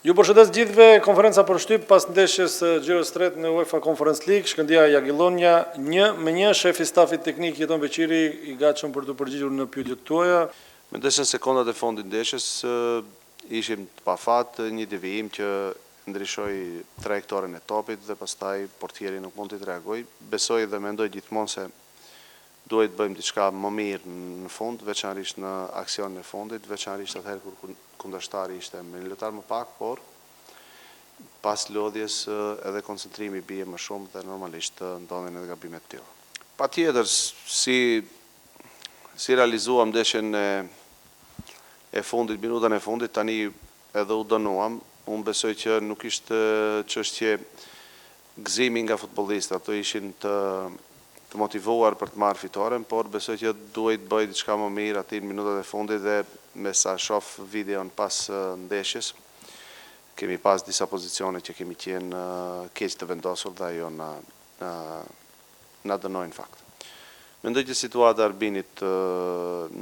Ju përshëndes gjithëve, konferenca për shtyp pas ndeshjes gjirës tret në UEFA Conference League, Shkëndija Jagiellonia 1-1, shefi stafit teknik Jeton Beqiri i gatshëm për të përgjigjur në pyetjet tuaja. Mendoj se sekondat e fundit ndeshjes ishim të pafat, një devijim që ndryshoi trajektorin e topit dhe pastaj portieri nuk mund të reagoj. Besoj dhe mendoj gjithmonë se duhet bëjmë diçka më mirë në fund, veçanërisht në aksionin e fundit, veçanërisht atëherë kur kundërshtari ishte me një lojtar më pak, por pas lodhjes edhe koncentrimi bie më shumë dhe normalisht ndodhin edhe gabime të tilla. Patjetër si realizuam ndeshjen e fundit, minutën e fundit, tani edhe u dënuam. Unë besoj që nuk ishte çështje gëzimi nga futbollistët, ato ishin të motivuar për të marrë fitoren, por besoj që duhet bëj diçka më mirë aty në minutat e fundit dhe me sa shoh videon pas ndeshjes, kemi pas disa pozicione që kemi qenë keq të vendosur dhe ajo na dënoi në fakt. Mendoj që situata e Albinit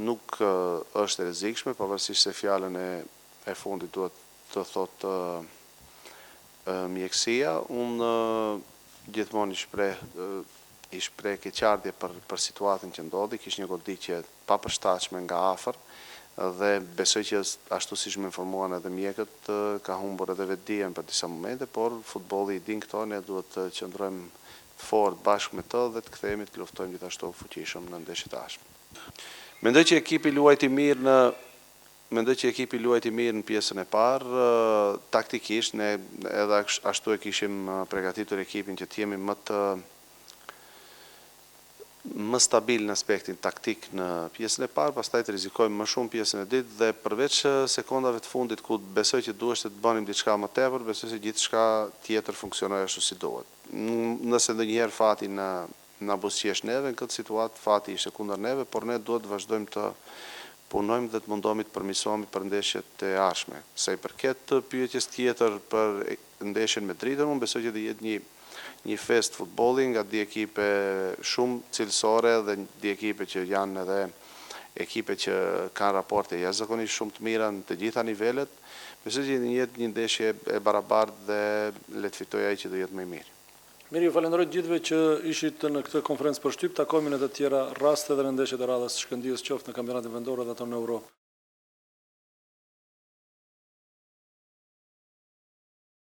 nuk është e rrezikshme, pavarësisht se fjalën e fundit duhet të thotë mjekësia. Unë gjithmonë i shpreh keqardhje për situatën që ndodhi, kishte një goditje papërshtatshme nga afër dhe besoj që ashtu siç më informuan edhe mjekët, ka humbur edhe vetdijen për disa momente, por futbolli i din këto, ne duhet të qëndrojmë fort bashkë me të dhe të kthehemi të luftojmë gjithashtu fuqishëm në ndeshjet e ardhshme. Mendoj që ekipi luajti mirë në pjesën e parë, taktikisht ne edhe ashtu e kishim përgatitur ekipin që të jemi më stabil në aspektin taktik në pjesën e parë, pastaj të rrezikojmë më shumë pjesën e dytë dhe përveç sekondave të fundit ku besoj që duheshte të bënim diçka më tepër, besoj se gjithçka tjetër funksionoi ashtu si duhet. Nëse ndonjëherë fati na buzëqesh neve, në këtë situatë fati ishte kundër neve, por ne duhet të vazhdojmë të punojmë dhe të mundohemi të përmirësohemi për ndeshjet e ardhshme. Sa i përket pyetjes tjetër për ndeshjen me Dritën, unë besoj që do jetë një fest futbolli nga dy ekipe shumë cilësore dhe dy ekipe që janë edhe ekipe që kanë raporte jashtëzakonisht shumë të mira në të gjitha nivelet. Besoj që do jetë një ndeshje e barabartë dhe le të fitojë ai që do jetë më i mirë. Mirë, ju falenderoj gjithëve që ishit në këtë konferencë për shtyp, takohemi në të tjera raste dhe në ndeshjet e radhës së Shkëndijës qoftë në kampionatin vendor dhe ato në Europë.